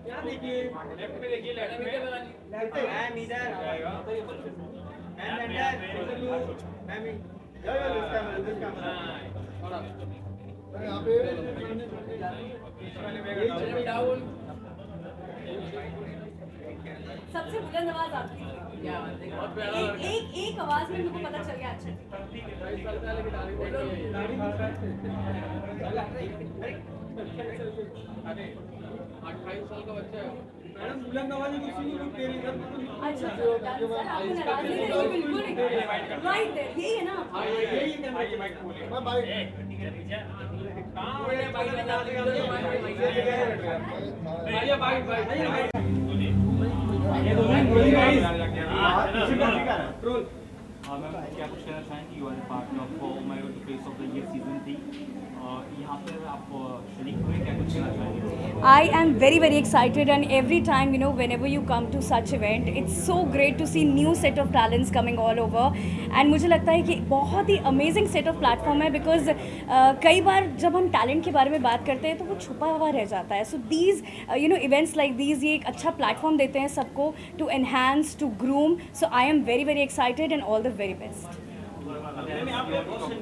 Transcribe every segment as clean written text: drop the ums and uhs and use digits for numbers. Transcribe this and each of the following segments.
यहाँ देखिए, लेफ्ट में देखिए, लेफ्ट में मैम इधर, मैम अंदर, ma'am yo yo this camera यहाँ पे डाउन सबसे बुलंद आवाज आपकी एक आवाज में मुझको पता चल गया। अच्छा अरे 28 साल का बच्चा है मैडम, बुलंद आवाज में किसी को दे रही है। अच्छा सर, आपको नाराज नहीं करेंगे बिल्कुल नहीं। राइट है, यही है ना। हां यही है, माइक खोलिए। मैं माइक कहां है माइक निकाल के आइए माइक ये दो मिनट बोलिए गाइस। रोल मैम क्या कुछ कहना चाहेंगे? You are part of my the face of the year season 3 यहाँ पर आप शरीक हुए, क्या कुछ कहना चाहेंगे? I am very very excited, and every time whenever you come to such event, it's so great to see new set of talents coming all over, and मुझे लगता है कि बहुत ही amazing set of platform है because कई बार जब हम talent के बारे में बात करते हैं तो वो छुपा हुआ रह जाता है. So these events like these ये एक अच्छा platform देते हैं सबको to enhance, to groom. So I am very very excited and all the very best. आपने बहुत से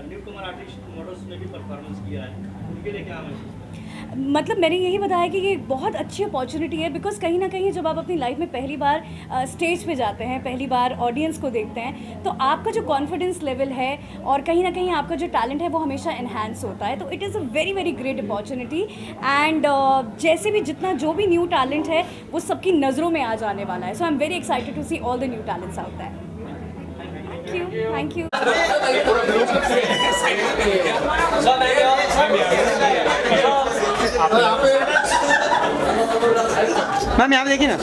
न्यूकमर आर्टिस्ट मॉडल्स में भी परफॉर्मेंस किया है, उनके लिए क्या मैसेज? मतलब मैंने यही बताया कि ये बहुत अच्छी अपॉर्चुनिटी है बिकॉज कहीं ना कहीं जब आप अपनी लाइफ में पहली बार स्टेज पे जाते हैं, पहली बार ऑडियंस को देखते हैं, तो आपका जो कॉन्फिडेंस लेवल है और कहीं ना कहीं आपका जो टैलेंट है वो हमेशा एनहांस होता है. तो it is a very very great opportunity and जैसे भी जितना जो भी न्यू टैलेंट है वो सबकी नज़रों में आ जाने वाला है. So I am very excited to see all the new talents out there. Thank you. Ma'am यहाँ पे देखिए ना.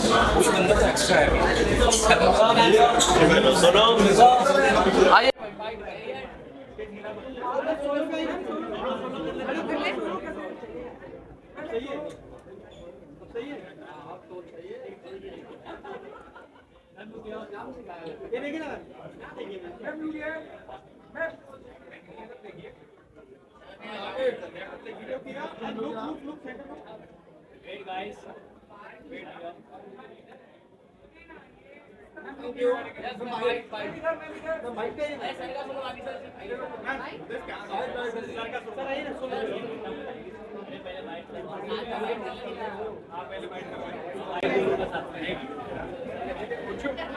ये देखिए ना, मैम वीडियो मैम वीडियो किया, लुक सेंटर में wait guys, wait here. Thank you. Mic पे सर का सुनो आगे सर. मैम दिस क्या सर का सर आइए ना, सुनो पहले माइक आप पहले mic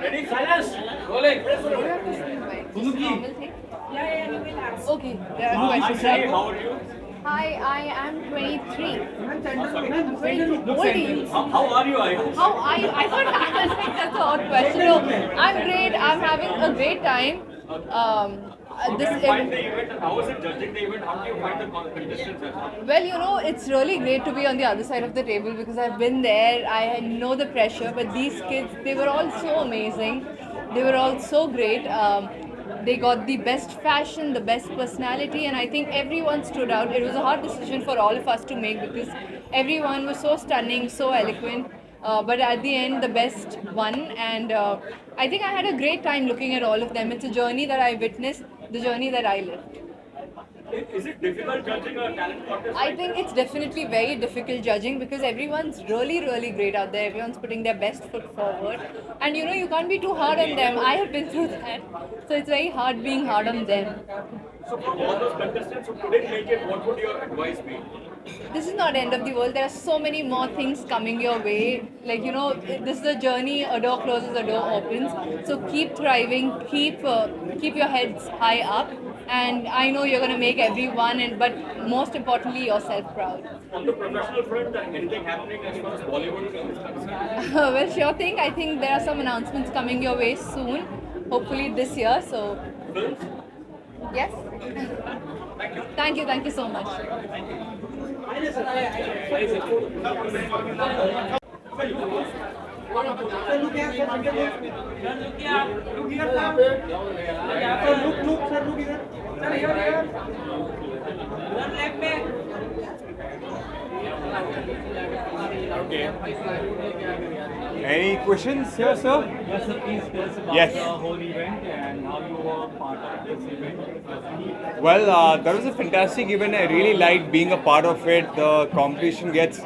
ready silence rolling. Okay. Hi, how are you? Hi, I am 23. I'm 23. 20. How are you? How are you? I thought I was like, that's an odd question. No, I'm great. I'm having a great time. How do you find the event and how is it judging the event? How do you find the contestants? Well, it's really great to be on the other side of the table because I've been there. I know the pressure, but these kids, they were all so amazing. They were all so great. They got the best fashion, the best personality, and I think everyone stood out. It was a hard decision for all of us to make because everyone was so stunning, so eloquent. But at the end, the best won, and I think I had a great time looking at all of them. It's a journey that I witnessed, the journey that I lived. Is it difficult judging a talent contest? I think it's definitely very difficult judging because everyone's really, really great out there. Everyone's putting their best foot forward. And you can't be too hard on them. I have been through that. So it's very hard being hard on them. So for all those contestants who couldn't make it, what would your advice be? This is not end of the world. There are so many more things coming your way. Like, this is a journey. A door closes, a door opens. So keep thriving. Keep your heads high up. And I know you're going to make everyone, but most importantly, yourself proud. On the professional front, anything happening as far as Bollywood is concerned? Well, sure thing. I think there are some announcements coming your way soon. Hopefully this year. So, Films? yes. Thank you. Thank you so much. Look here. Okay. Any questions here, sir? Yes, sir, please tell us about Yes. the whole event and how you were part of this event. Well, that was a fantastic event. I really liked being a part of it. The competition gets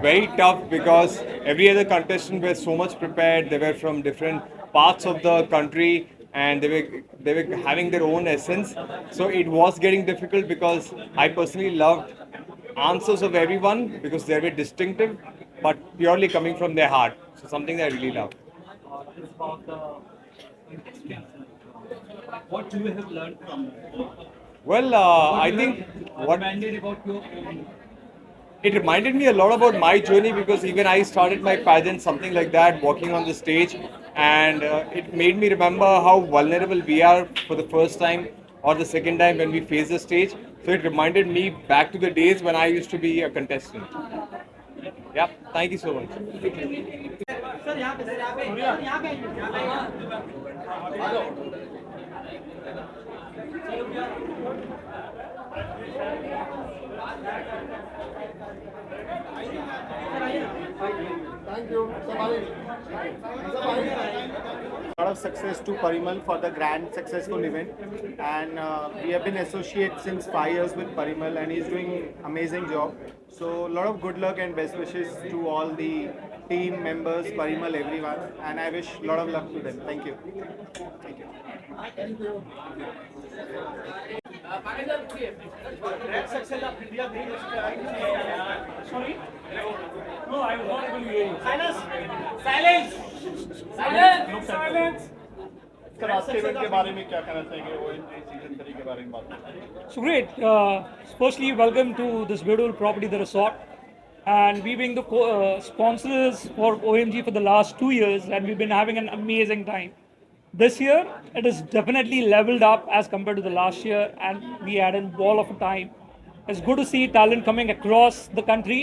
very tough because every other contestant were so much prepared. They were from different parts of the country and they were having their own essence. So it was getting difficult because I personally loved answers of everyone because they were distinctive, but purely coming from their heart. So something that I really loved. It's about the experience. What you have learned from it? Well, I think what Reminded about your own. it reminded me a lot about my journey because even I started my pageant, something like that, walking on the stage, and it made me remember how vulnerable we are for the first time or the second time when we face the stage. So it reminded me back to the days when I used to be a contestant. Yeah, thank you so much. Sir यहाँ पे sir यहाँ पे Thank you. A lot of success to Parimal for the grand successful event, and we have been associated since 5 years with Parimal, and he's doing amazing job. So a lot of good luck and best wishes to all the team members, Parimal, everyone, and I wish a lot of luck to them. Thank you. Thank you. Sorry? No, I was not able to hear you. Silence! Silence! Silence! Silence! Sir आज के event के बारे में क्या कहना चाहेंगे OMG season 3 के बारे में बात करें So great. Firstly, welcome to this beautiful property, the resort. And we being the sponsors for OMG for the last 2 years, and we've been having an amazing time. This year, it is definitely leveled up as compared to the last year, and we had a ball of a time. It's good to see talent coming across the country,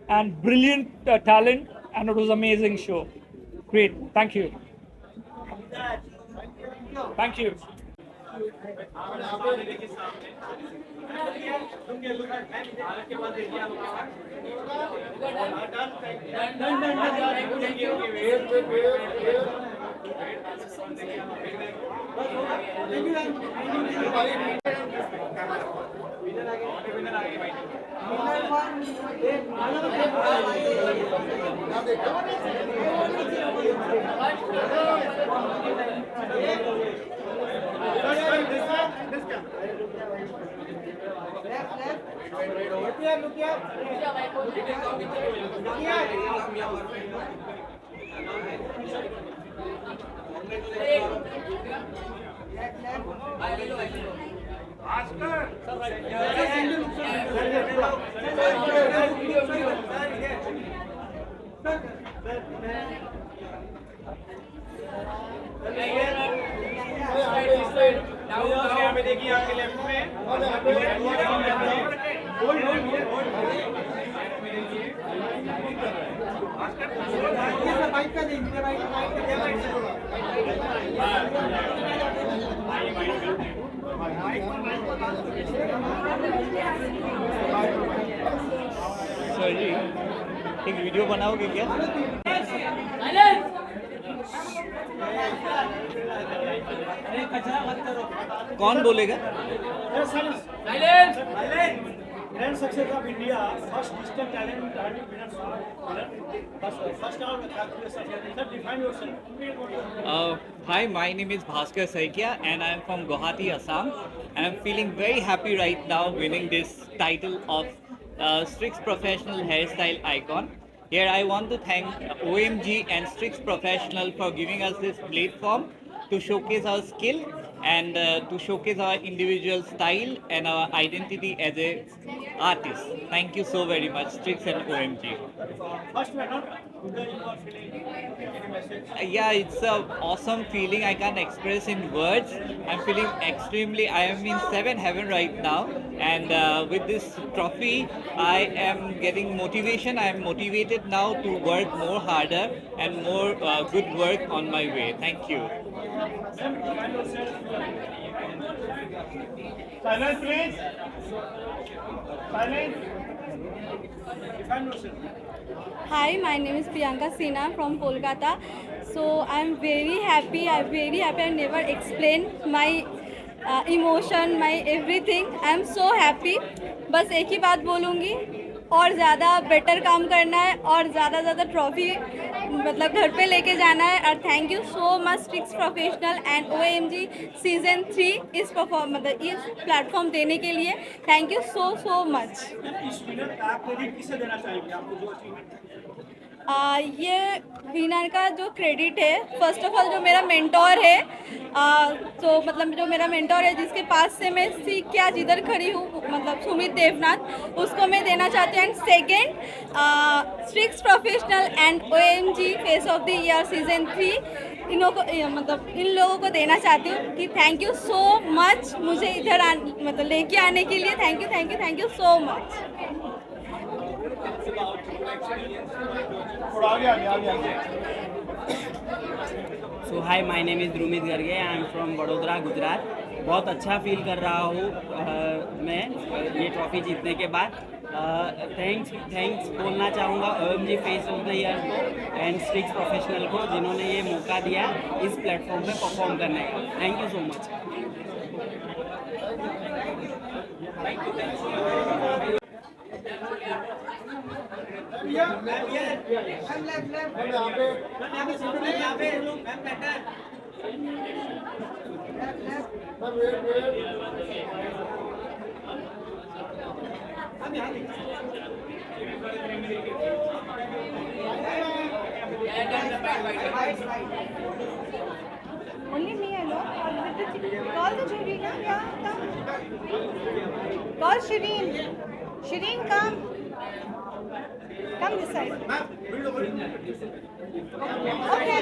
and brilliant talent, and it was an amazing show. Great. Thank you. Thank you. Sir ji एक video बनाओगे क्या? कौन बोलेगा? Grand success of India, first digital talent winner. First round, congratulations. Sir, define yourself. Hi, my name is Bhaskar Saikia and I am from Guwahati, Assam. And I'm feeling very happy right now winning this title of Strix Professional Hairstyle Icon. Here I want to thank OMG and Strix Professional for giving us this platform to showcase our skill and to showcase our individual style and our identity as a artist. Thank you so very much, Strix and OMG. First winner, you are feeling any message? Yeah, it's an awesome feeling I can't express in words. I'm feeling extremely, I am in 7 heaven right now, and with this trophy I am getting motivation. I am motivated now to work more harder and more good work on my way. Thank you. Silence, please. Silence. Hi, my name is Priyanka Sinha from Kolkata. So I'm very happy. I'm very happy. I never explained my emotion, my everything. I'm so happy. बस एक ही बात बोलूँगी, और ज़्यादा better काम करना है और ज़्यादा ट्रॉफी मतलब घर पे लेके जाना है. और thank you so much Strix professional and OMG season 3 इस परफॉर्म मतलब इस प्लेटफॉर्म देने के लिए. Thank you so much. ये विनर का जो क्रेडिट है, फर्स्ट ऑफ ऑल जो मेरा मेंटोर है, तो मतलब जो मेरा मेंटोर है जिसके पास से मैं सीख के आज इधर खड़ी हूँ, मतलब सुमित देवनाथ, उसको मैं देना चाहती हूँ. And second Strix professional and OMG face of the year season 3 इन लोगों को देना चाहती हूँ कि थैंक यू सो मच मुझे इधर मतलब लेके आने के लिए. Thank you so much. So hi, my name is Rumit Garge. I am from Vadodara, Gujarat. बहुत अच्छा फील कर रहा हूँ मैं ये ट्रॉफी जीतने के बाद. थैंक्स बोलना चाहूँगा OMG face of the year को एंड स्ट्रिक्स प्रोफेशनल को, जिन्होंने ये मौका दिया इस प्लेटफॉर्म पे परफॉर्म करने का. Thank you so much. Only me alone? Call the jury, na? Yeah, come. Call Shireen. Shireen, come. Come this side. Okay.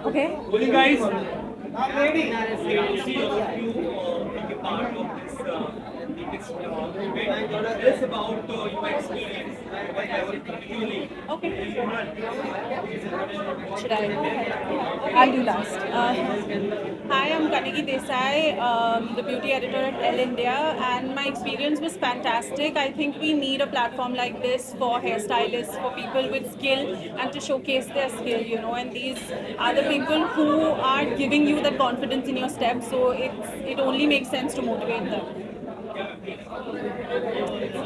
Okay. Well, you guys are ready. See you take a part of this event. Tell us about your experience. Okay. Should I? I'll do last. Hi, I'm Kaniki Desai, the beauty editor at Elle India, and my experience was fantastic. I think we need a platform like this for hairstylists, for people with skill, and to showcase their skill, you know. And these are the people who are giving you that confidence in your steps. So it only makes sense to motivate them.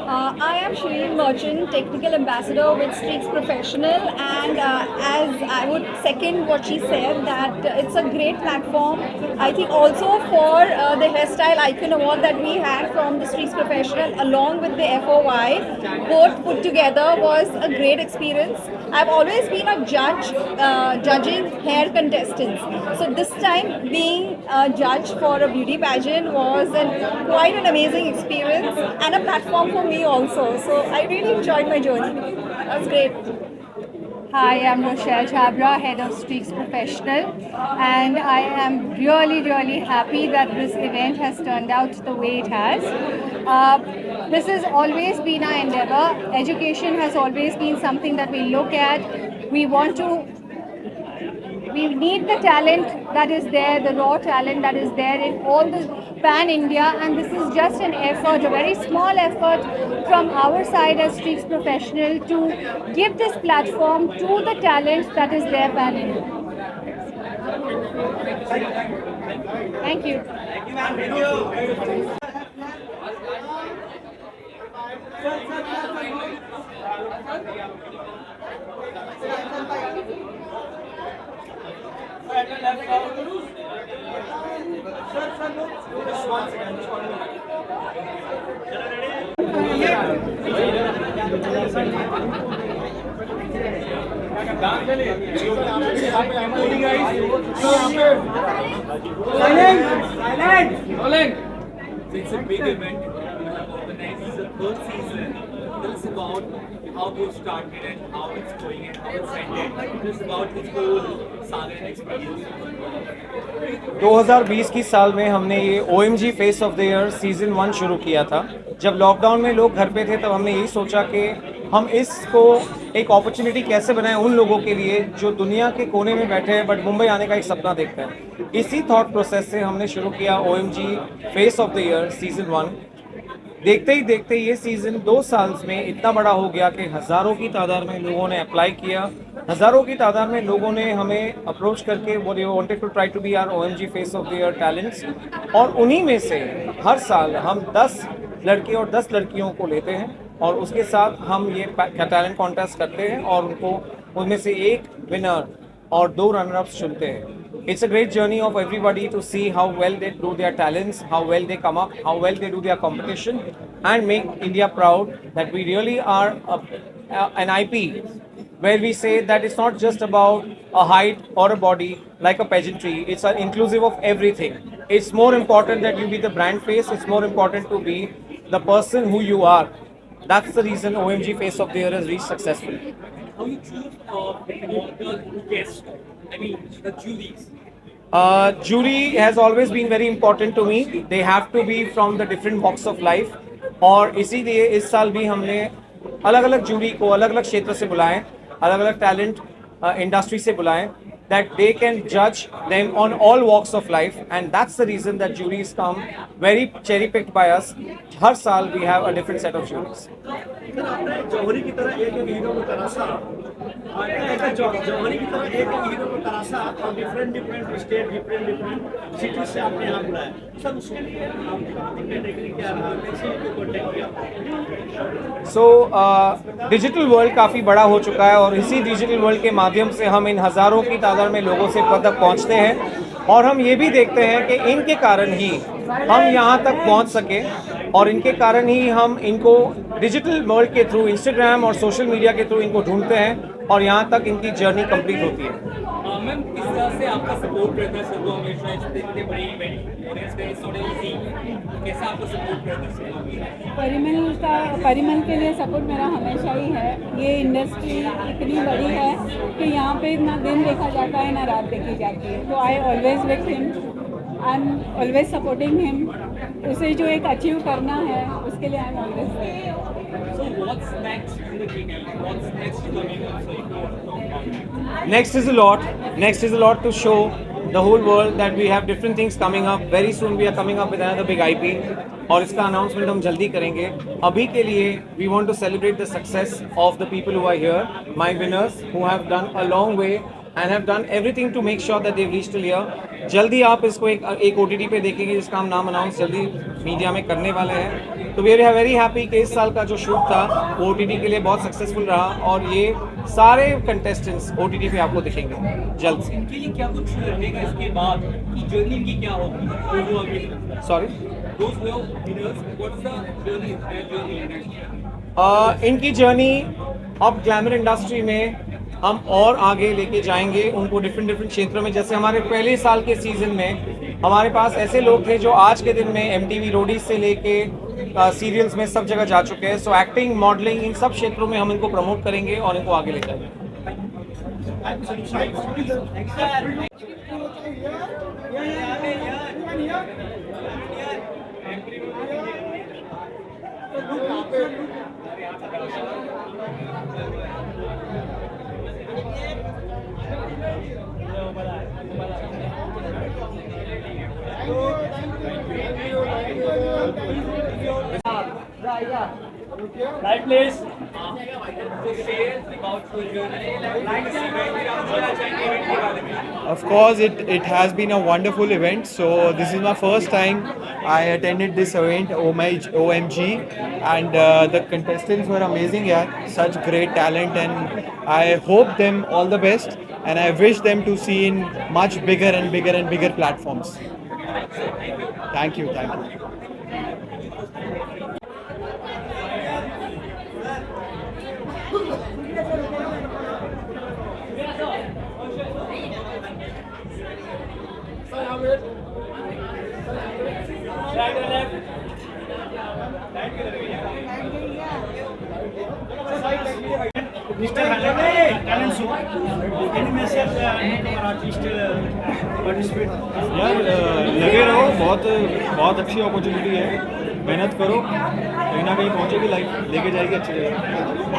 I am Shireen Merchant, Technical Ambassador with Streaks Professional, and as I would second what she said, that it's a great platform. I think also for the Hairstyle Icon Award that we had from the Streaks Professional along with the FOI, both put together was a great experience. I've always been a judge judging hair contestants. So this time being a judge for a beauty pageant was quite an amazing experience and a platform for me also. So I really enjoyed my journey. That was great. Hi, I'm Rochelle Chabra, head of Streaks Professional, and I am really happy that this event has turned out the way it has. This has always been our endeavor. Education has always been something that we look at. We need the talent that is there, the raw talent that is there in all the pan-India, and this is just an effort, a very small effort from our side as Streaks Professional to give this platform to the talent that is there pan-India. Thank you. It's a big event. We have organized the third season. Tell us about how you started and how it's going and how it's ended. Just about this whole saga and experience. 2020 की साल में हमने ये OMG face of the year season 1 शुरू किया था। जब lockdown में लोग घर पे थे तब हमने यही सोचा कि हम इसको एक अपॉर्चुनिटी कैसे बनाएं उन लोगों के लिए जो दुनिया के कोने में बैठे हैं बट मुंबई आने का एक सपना देखते हैं। इसी थॉट प्रोसेस से हमने शुरू किया OMG face of the year season 1। देखते ही देखते ये सीज़न 2 साल में इतना बड़ा हो गया कि हज़ारों की तादाद में लोगों ने अप्लाई किया, हज़ारों की तादाद में लोगों ने हमें अप्रोच करके वो wanted to try to be our OMG face of the year talents, और उन्हीं में से हर साल हम 10 लड़के और 10 लड़कियों को लेते हैं और उसके साथ हम ये टैलेंट कॉन्टेस्ट करते हैं और उनको उनमें से एक विनर और 2 रनर-अप्स चुनते हैं। It's a great journey of everybody to see how well they do their talents, how well they come up, how well they do their competition, and make India proud that we really are an IP where we say that it's not just about a height or a body like a pageantry. It's inclusive of everything. It's more important that you be the brand face. It's more important to be the person who you are. That's the reason OMG Face of the Year has reached successfully. How you choose the guests? I mean, the juries. Jury has always been very important to me. They have to be from the different walks of life. और इसीलिए इस साल भी हमने अलग अलग jury को अलग अलग क्षेत्र से बुलाएं, अलग अलग टैलेंट इंडस्ट्री से बुलाएं, that they can judge them on all walks of life, and that's the reason that juries come very cherry picked by us. हर साल we have a different set of juries. जौहरी की तरह एक hero को तराशा, जौहरी की तरह एक हीरो को तराशा और डिफरेंट स्टेट डिफरेंट सिटी से आपने यहाँ बुलाया सर, उसके लिए क्या रहा, कैसे कॉन्टेक्ट किया? So डिजिटल वर्ल्ड काफ़ी बड़ा हो चुका है और इसी डिजिटल वर्ल्ड के माध्यम से हम इन हज़ारों की तादाद में लोगों से तक पहुँचते हैं और हम ये भी देखते हैं कि इनके कारण ही हम यहाँ तक पहुँच सके और इनके कारण ही हम इनको डिजिटल वर्ल्ड के थ्रू इंस्टाग्राम और सोशल मीडिया के थ्रू इनको ढूंढते हैं और यहाँ तक इनकी जर्नी कंप्लीट होती है। मैम, किस तरह से आपका सपोर्ट रहता है सर को हमेशा इतने बड़े इवेंट ऑडियंस का इस कैसे आपको सपोर्ट रहता है? परिमल के लिए सपोर्ट मेरा हमेशा ही है। ये इंडस्ट्री इतनी बड़ी है कि यहाँ पे ना दिन देखा जाता है ना रात देखी जाती है, तो I always with him, I am always supporting him. उसे जो एक अचीव करना है उसके लिए I am always there. So what's next in the kitty? What's next coming up? So you know, Next is a lot. Next is a lot to show the whole world that we have different things coming up. Very soon we are coming up with another big IP. और इसका announcement हम जल्दी करेंगे। अभी के लिए we want to celebrate the success of the people who are here, my winners who have done a long way and have done everything to make sure that they've reached till here. जल्दी आप इसको एक OTT पे देखेंगे जिसका हम नाम announce जल्दी मीडिया में करने वाले हैं। तो वी आर वेरी हैप्पी कि इस साल का जो शूट था वो OTT के लिए बहुत सक्सेसफुल रहा और ये सारे कंटेस्टेंट्स OTT पे आपको दिखेंगे जल्द से। इनके लिए क्या कुछ रहेगा इसके बाद की जर्नी की क्या होगी? सॉरी, इनकी जर्नी अब ग्लैमर इंडस्ट्री में हम और आगे लेके जाएंगे उनको डिफरेंट क्षेत्रों में। जैसे हमारे पहले साल के सीजन में हमारे पास ऐसे लोग थे जो आज के दिन में MTV रोडीज से लेके सीरियल्स में सब जगह जा चुके हैं। सो एक्टिंग, मॉडलिंग, इन सब क्षेत्रों में हम इनको प्रमोट करेंगे और इनको आगे ले जाएंगे। Right, please. Of course, it has been a wonderful event. So this is my first time I attended this event, OMG, and the contestants were amazing. Yeah, such great talent, and I hope them all the best. And I wish them to see in much bigger and bigger platforms. Thank you. Right or left? Thank you. यार लगे रहो, बहुत अच्छी opportunity है, मेहनत करो, कहीं ना कहीं पहुंचेगी लाइफ, लेके जाएगी अच्छी जगह।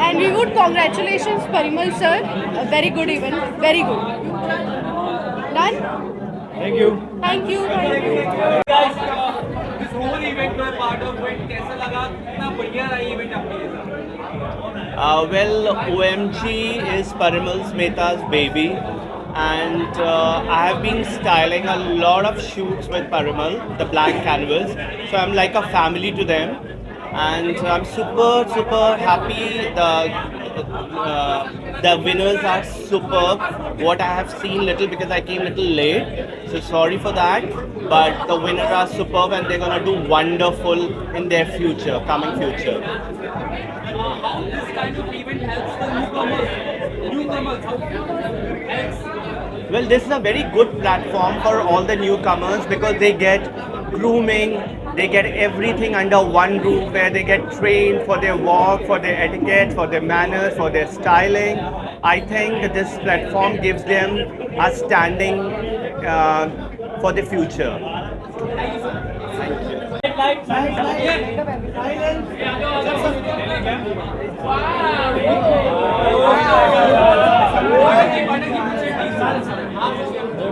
And we would congratulations Parimal sir, a very good event, very good. Done? Thank you. Thank you. Thank you. Guys, this whole event में part of it कैसा लगा? कितना बढ़िया रहा ये event आपके लिए? Well, OMG is Parimal's Mehta's baby, and I have been styling a lot of shoots with Parimal, the black canvas. So I'm like a family to them, and I'm super happy. The winners are superb. What I have seen little because I came little late, so sorry for that. But the winners are superb, and they're gonna do wonderful in their future, coming future. How this kind of event helps the newcomers? How helps? Well, this is a very good platform for all the newcomers because they get grooming, they get everything under one roof where they get trained for their walk, for their etiquette, for their manners, for their styling. I think this platform gives them a standing for the future.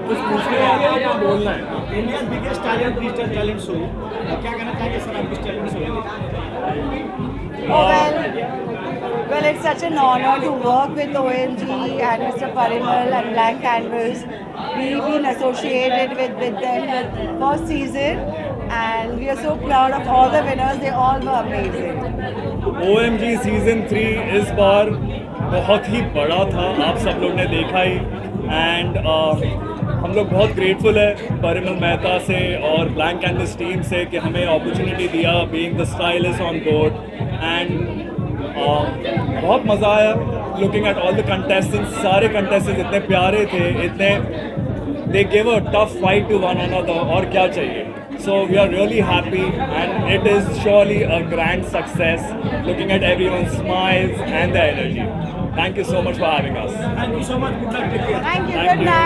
कुछ पूछने वाले हैं या बोलना है? India biggest talent digital talent show, क्या कहना चाहेंगे सर आप इस टैलेंट शो में? Well, it's such an honor to work with OMG and Mr. Parimal and Black Canvas. We've been associated with them the first season, and we are so proud of all the winners. They all were amazing. OMG season 3 इस बार बहुत ही बड़ा था, आप सब लोग ने देखा ही, and हम लोग बहुत ग्रेटफुल है परिमल मेहता से और ब्लैक कैनवस टीम से कि हमें अपॉर्चुनिटी दिया being the stylist on board, and बहुत मज़ा आया looking at all the contestants. सारे कंटेस्टेंट्स इतने प्यारे थे, इतने they give a tough fight to one another, और क्या चाहिए। So we are really happy, and it is surely a grand success looking at everyone's smiles and the energy. Thank you so much for having us. Thank you so much. Good luck. Take care. Thank you. Good night.